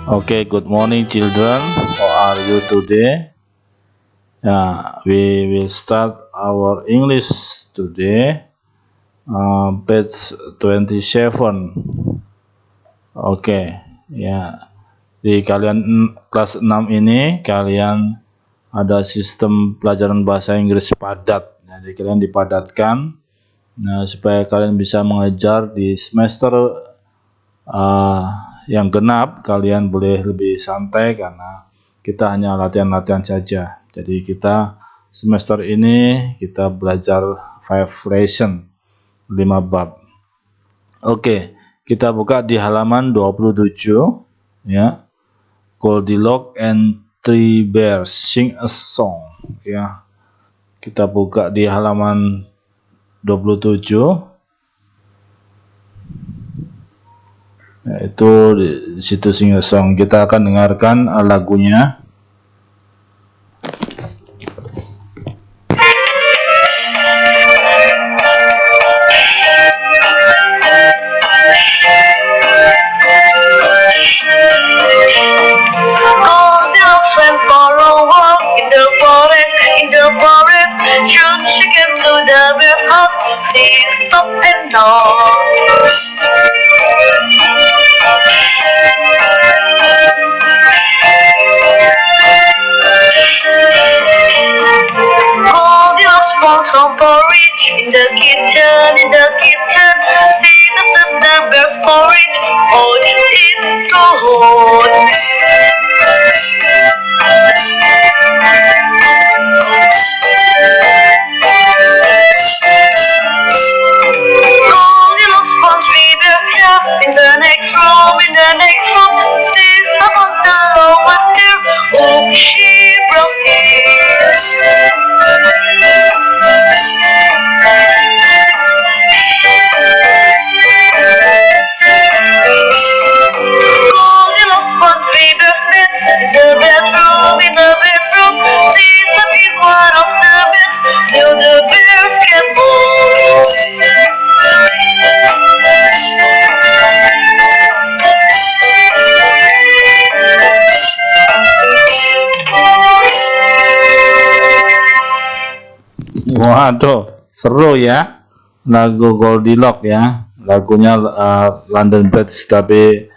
Okay, good morning, children. How are you today? We will start our English today, page 27. Oke, ya. Di kelas 6 ini kalian ada sistem pelajaran bahasa Inggris padat. Jadi kalian dipadatkan, supaya kalian bisa mengejar di semester yang genap. Kalian boleh lebih santai karena kita hanya latihan-latihan saja. Jadi kita semester ini kita belajar 5 lesson, 5 bab. Oke, kita buka di halaman 27 ya. Goldilocks and Three Bears Sing a Song ya. Kita buka di halaman 27. Itu di situ Sing a Song. Kita akan dengarkan lagunya. Goldilocks went for a walk in the forest, she came to the bear's house, she stopped and knocked. Goldilocks found some porridge in the kitchen, she dusted the bear's porridge, oh it's too hot. Goldilocks found three bears here in the next room, she's above the lowest stair, oh she broke it. Goldilocks found three bears beds in the bedroom, she's up in one of the beds till the bears came home. Waduh, seru ya lagu Goldilocks ya. Lagunya London Bridge, tapi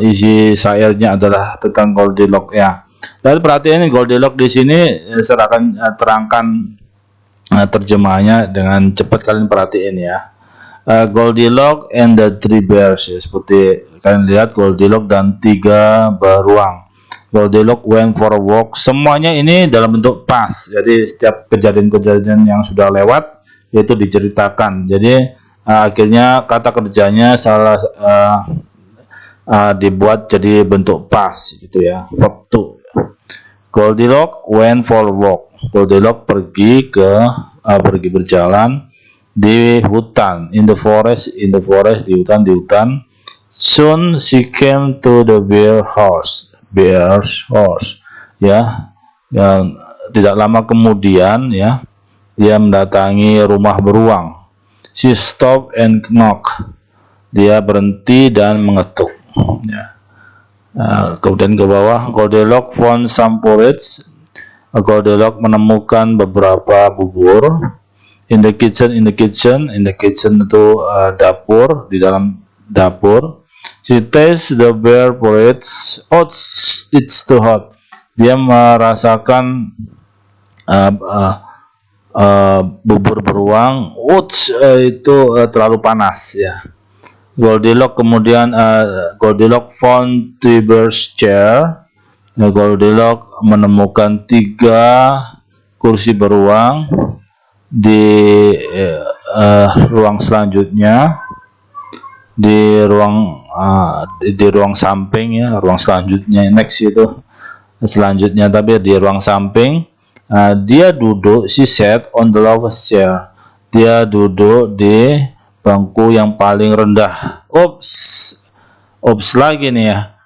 isi syairnya adalah tentang Goldilocks ya. Dan perhatian Goldilocks di sini, saya akan terangkan terjemahannya dengan cepat, kalian perhatiin ya. Goldilocks and the Three Bears ya, seperti kalian lihat Goldilocks dan 3 beruang. Goldilocks went for a walk. Semuanya ini dalam bentuk past. Jadi setiap kejadian-kejadian yang sudah lewat itu diceritakan. Jadi akhirnya kata kerjanya salah dibuat jadi bentuk past gitu ya. Verb to. Goldilocks went for a walk. Goldilocks pergi berjalan di hutan, in the forest, di hutan. Soon she came to the bear's house ya. Yang tidak lama kemudian ya, dia mendatangi rumah beruang. She stopped and knocked. Dia berhenti dan mengetuk ya. Kemudian ke bawah, Goldilocks found some porridge. Goldilocks menemukan beberapa bubur. In the kitchen itu dapur, di dalam dapur. She tastes the bear porridge. Oh, it's too hot. Dia merasakan bubur beruang. Itu terlalu panas ya. Goldilocks found three bears chair. Goldilocks menemukan 3 kursi beruang di ruang selanjutnya. Di ruang samping ya, ruang selanjutnya next itu selanjutnya, tapi di ruang samping. Dia duduk, she sat on the lowest chair. Dia duduk di bangku yang paling rendah. Oops lagi nih ya.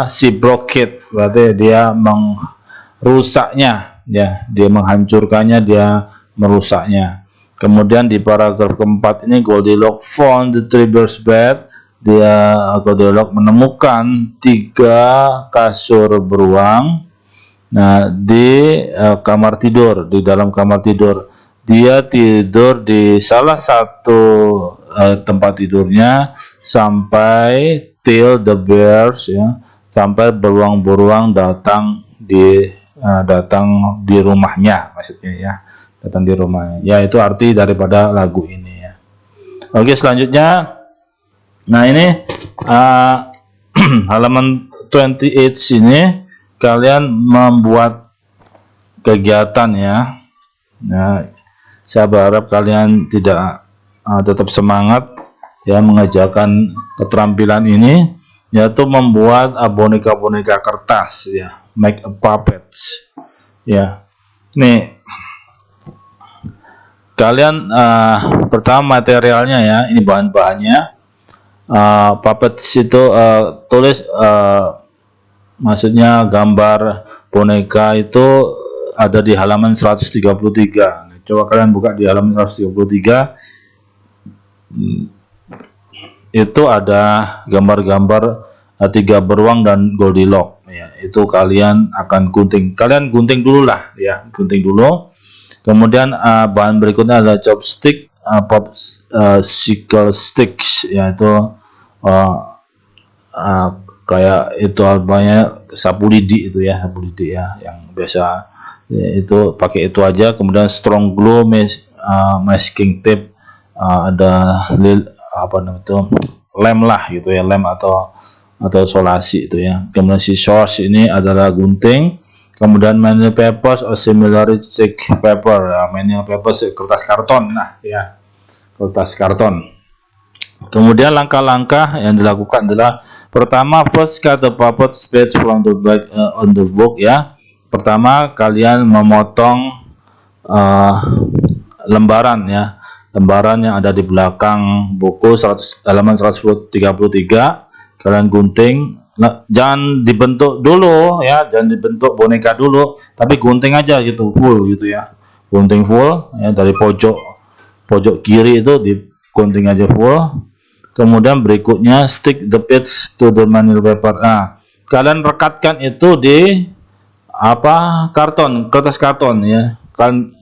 She broke it, berarti dia merusaknya ya, dia menghancurkannya, dia merusaknya. Kemudian di paragraf keempat ini, Goldilocks found the three bears bed. dia Goldilocks menemukan 3 kasur beruang. Nah, di kamar tidur, di dalam kamar tidur, dia tidur di salah satu tempat tidurnya sampai till the bears, ya, sampai beruang-beruang datang di rumahnya, maksudnya ya, datang di rumahnya. Ya, itu arti daripada lagu ini ya. Oke, selanjutnya, nah ini halaman 28 sini kalian membuat kegiatan ya. Nah, saya berharap kalian tidak tetap semangat ya mengerjakan keterampilan ini, yaitu membuat boneka-boneka kertas ya, make a puppets ya. Nih kalian pertama materialnya ya, ini bahan-bahannya. Puppets itu tulis maksudnya gambar boneka itu ada di halaman 133. Nah, coba kalian buka di halaman 133. Itu ada gambar-gambar 3 beruang dan Goldilocks ya. Itu kalian akan gunting. Kalian gunting dulu lah ya, gunting dulu. Kemudian bahan berikutnya adalah chopstick, popsicle sticks, yaitu kayak itu banyak sapu lidi itu ya, sapu lidi ya, yang biasa ya, itu pakai itu aja. Kemudian strong glue, masking tape, ada apa namanya itu, lem lah gitu ya, lem atau solasi itu ya. Kemudian scissors ini adalah gunting. Kemudian manual papers or similar stick paper, manual papers kertas karton, nah ya, kertas karton. Kemudian langkah-langkah yang dilakukan adalah pertama, first cut the puppet page from the back on the book ya. Pertama kalian memotong lembaran ya, lembaran yang ada di belakang buku halaman 133. Kalian gunting. Nah, jangan dibentuk dulu ya, jangan dibentuk boneka dulu, tapi gunting aja gitu, full gitu ya, gunting full ya, dari pojok kiri itu digunting aja full. Kemudian berikutnya stick the page to the manual paper. Nah, kalian rekatkan itu di karton, kertas karton ya. Kan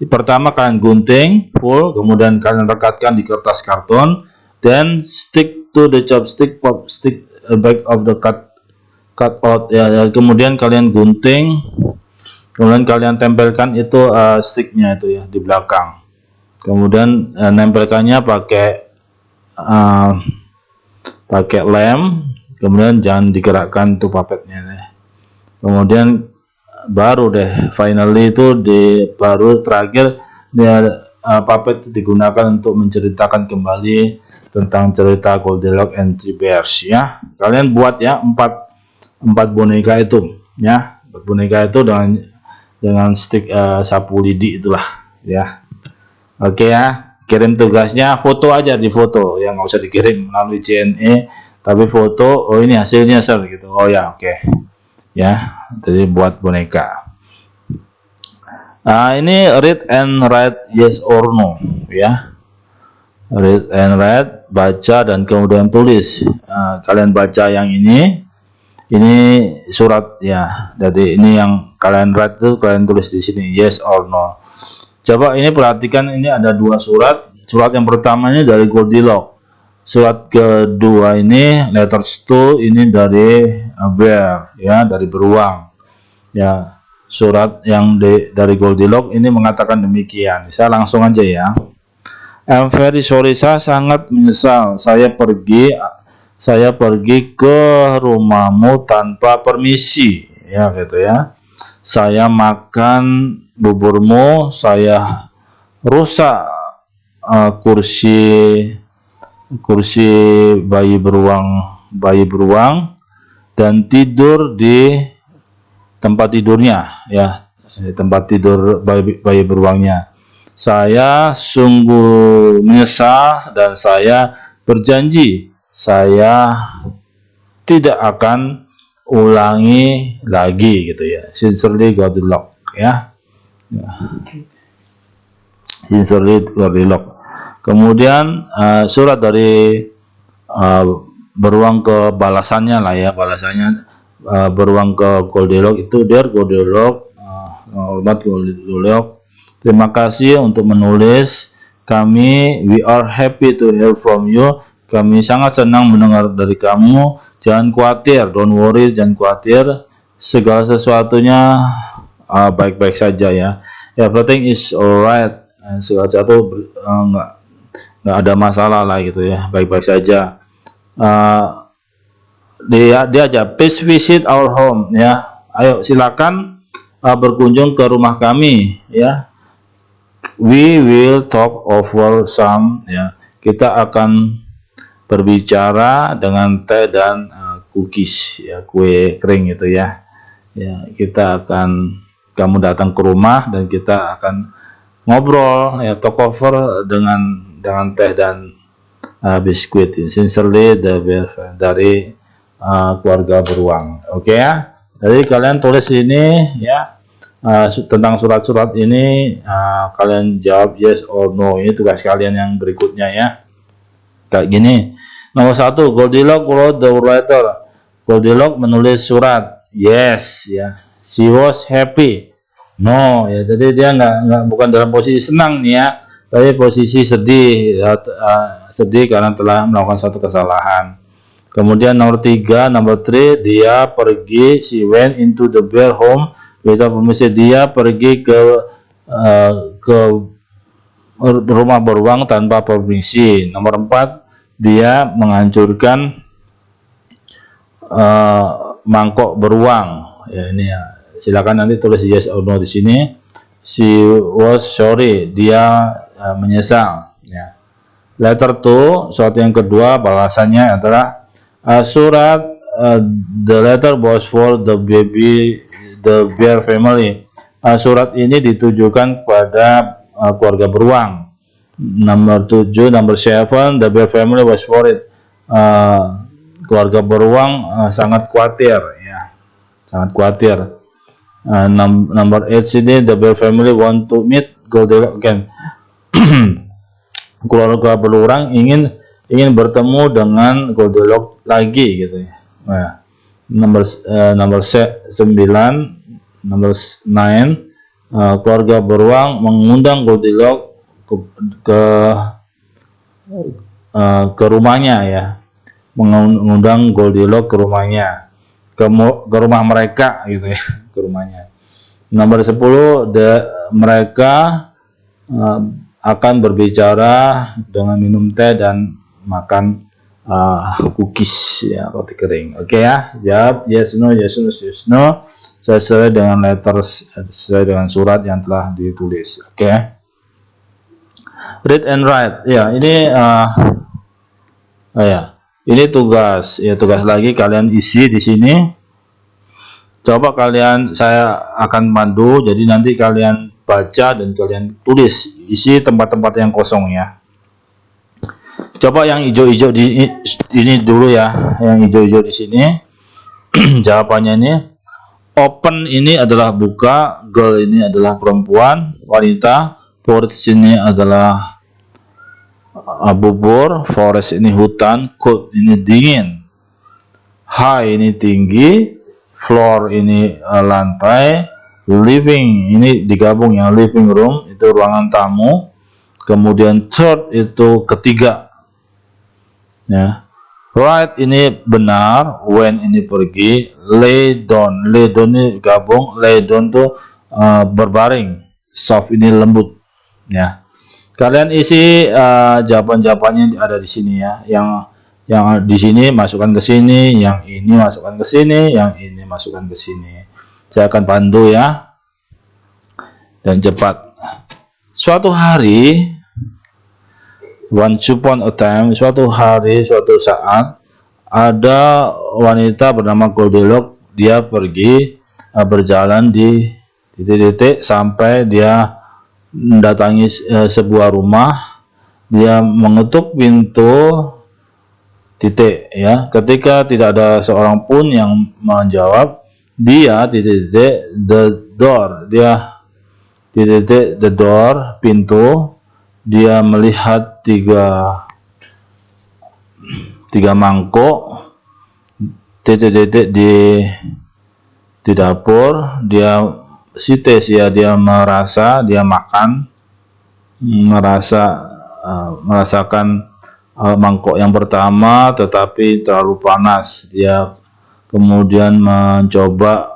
pertama kalian gunting full, kemudian kalian rekatkan di kertas karton, then stick to the chopstick, popstick back of the cut out ya. Kemudian kalian gunting, kemudian kalian tempelkan itu sticknya itu ya di belakang. Kemudian nempelkannya pakai lem. Kemudian jangan digerakkan tuh puppetnya deh. Kemudian baru deh finally itu baru terakhir dia puppet digunakan untuk menceritakan kembali tentang cerita Goldilocks and Three Bears ya. Kalian buat ya 4 boneka itu ya, 4 boneka itu dengan stick sapu lidi itulah ya. Oke ya, kirim tugasnya, foto aja, di foto ya, nggak usah dikirim melalui JNE, tapi foto. Oh ini hasilnya sir gitu. Oh ya, oke ya, jadi buat boneka. Ini read and write yes or no ya. Read and write, baca dan kemudian tulis. Kalian baca yang ini surat ya. Jadi ini yang kalian write itu kalian tulis di sini yes or no. Coba ini perhatikan, ini ada 2 surat. Surat yang pertama ini dari Goldilocks. Surat kedua ini letters to, ini dari bear ya, dari beruang ya. Surat yang dari Goldilocks ini mengatakan demikian. Saya langsung aja ya. I'm very sorry, saya sangat menyesal. Saya pergi ke rumahmu tanpa permisi ya gitu ya. Saya makan buburmu, saya rusak kursi bayi beruang dan tidur di tempat tidurnya ya, tempat tidur bayi beruangnya. Saya sungguh menyesal dan saya berjanji saya tidak akan ulangi lagi gitu ya. Sincerely Goldilocks ya. Sincerely Goldilocks. Kemudian surat dari beruang ke balasannya lah ya, balasannya beruang ke Goldilocks itu, Dear Goldilocks, hormat Goldilocks, terima kasih untuk menulis kami, we are happy to hear from you, kami sangat senang mendengar dari kamu, jangan khawatir, don't worry, jangan khawatir, segala sesuatunya baik-baik saja ya, everything is alright, segala sesuatu nggak ada masalah lah gitu ya, baik-baik saja. Dia aja, please visit our home ya, ayo silakan berkunjung ke rumah kami ya, we will talk over some ya, kita akan berbicara dengan teh dan cookies ya, kue kering itu ya, ya kita akan, kamu datang ke rumah dan kita akan ngobrol ya, talk over dengan teh dan biskuit. Sincerely the bear, dari keluarga beruang. Oke ya, jadi kalian tulis ini ya, tentang surat-surat ini, kalian jawab yes or no. Ini tugas kalian yang berikutnya ya, kayak gini. Nomor 1, Goldilocks wrote the letter. Goldilocks menulis surat, yes ya. She was happy, no ya, jadi dia nggak bukan dalam posisi senang nih ya, tapi posisi sedih ya, sedih karena telah melakukan suatu kesalahan. Kemudian nomor 3, dia pergi, she went into the bear home without permission, dia pergi ke rumah beruang tanpa permisi. Nomor 4, dia menghancurkan mangkok beruang ya, ini ya, silakan nanti tulis yes or no di sini. She was sorry, dia menyesal ya. Letter 2, surat yang kedua, balasannya adalah surat, the letter was for the bear family. Surat ini ditujukan kepada keluarga beruang. Nomor 7, number 7, the bear family was worried. Keluarga beruang sangat khawatir ya, sangat khawatir. Number 8 sini, the bear family want to meet Goldilocks again. Keluarga beruang ingin bertemu dengan Goldilocks lagi gitu ya. Nah, nomor 9, nomor 9, keluarga beruang mengundang Goldilocks ke rumahnya ya, mengundang Goldilocks ke rumahnya, ke rumah mereka gitu ya, ke rumahnya. Nomor 10, mereka akan berbicara dengan minum teh dan makan cookies ya, roti kering. Oke ya, jawab yes no, yes no, yes no, sesuai dengan letters, sesuai dengan surat yang telah ditulis. Oke. Read and write ya, ini ini tugas ya, tugas lagi kalian isi di sini. Coba kalian, saya akan pandu, jadi nanti kalian baca dan kalian tulis, isi tempat-tempat yang kosong ya. Coba yang hijau-hijau di ini dulu ya, yang hijau-hijau di sini. Jawabannya ini, open ini adalah buka, girl ini adalah perempuan, wanita, forest ini adalah bubur, forest ini hutan, cold ini dingin, high ini tinggi, floor ini lantai, living ini digabung yang living room itu ruangan tamu, kemudian third itu ketiga ya, right ini benar, when ini pergi, lay down ini gabung, lay down tuh berbaring, soft ini lembut ya. Kalian isi jawaban-jawabannya ada di sini ya, yang di sini masukkan ke sini, yang ini masukkan ke sini, yang ini masukkan ke sini. Saya akan pandu ya, dan cepat. Suatu hari, once upon a time, suatu hari, suatu saat, ada wanita bernama Goldilocks. Dia pergi berjalan di titik-titik sampai dia mendatangi sebuah rumah. Dia mengetuk pintu titik ya. Ketika tidak ada seorang pun yang menjawab, dia titik-titik the door, dia titik-titik the door, pintu. Dia melihat 3 mangkok titik-titik di dapur. Dia si tes ya, dia merasa, dia makan, merasakan mangkok yang pertama tetapi terlalu panas. Dia kemudian mencoba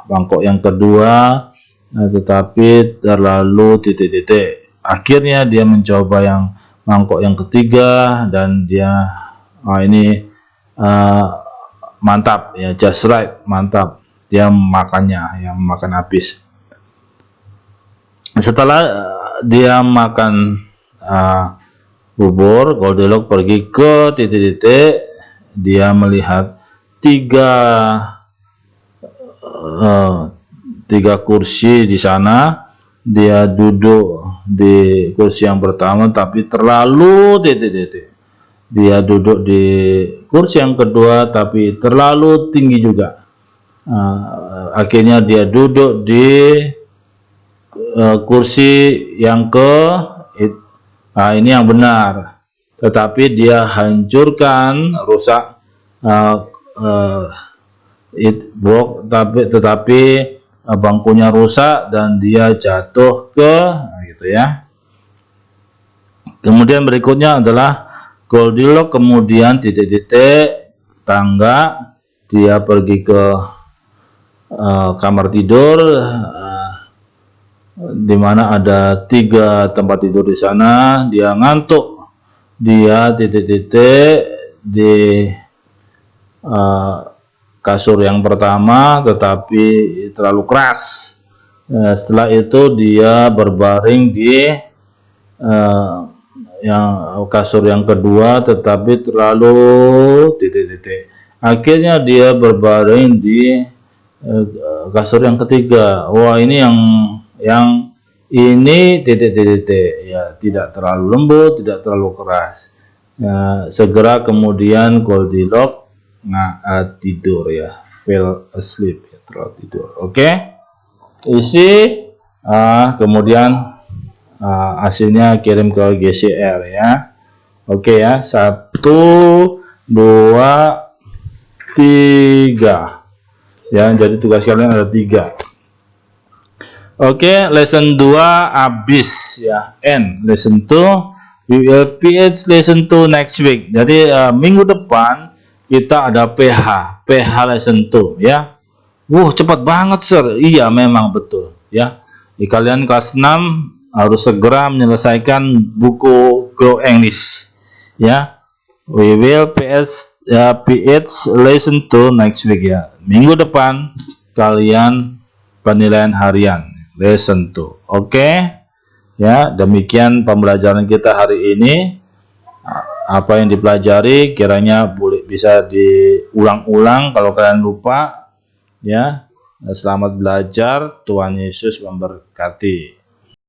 mangkok yang kedua tetapi terlalu titik-titik. Akhirnya dia mencoba yang mangkok yang ketiga dan dia ini mantap ya, just right, mantap. Dia makannya, yang makan habis. Setelah dia makan bubur, Goldilocks pergi ke titik-titik. Dia melihat tiga kursi di sana. Dia duduk di kursi yang pertama tapi terlalu titik-titik. Dia duduk di kursi yang kedua tapi terlalu tinggi juga. Akhirnya dia duduk di kursi yang ini yang benar, tetapi dia hancurkan, rusak tetapi bangkunya rusak dan dia jatuh gitu ya. Kemudian berikutnya adalah Goldilocks kemudian titik-titik tangga. Dia pergi ke kamar tidur, di mana ada 3 tempat tidur di sana. Dia ngantuk. Dia titik-titik di kasur yang pertama tetapi terlalu keras. Setelah itu dia berbaring di kasur yang kedua tetapi terlalu titik-titik. Akhirnya dia berbaring di kasur yang ketiga. Wah, ini yang ini titik-titik ya, tidak terlalu lembut, tidak terlalu keras. Segera kemudian Goldilocks tidur ya, fell asleep ya, terlalu tidur. Oke. Isi kemudian hasilnya kirim ke GCR ya. Oke ya, 1 2 3 ya, jadi tugas kalian ada 3. Oke, lesson 2 habis ya, end lesson 2. We will PH lesson 2 next week. Jadi minggu depan kita ada PH lesson 2 ya. Cepat banget sir. Iya, memang betul ya. Kalian kelas 6 harus segera menyelesaikan buku Grow English ya. We will PH lesson 2 next week ya. Minggu depan kalian penilaian harian lesson 2. Oke. Ya, demikian pembelajaran kita hari ini. Apa yang dipelajari kiranya bisa diulang-ulang kalau kalian lupa ya. Selamat belajar, Tuhan Yesus memberkati.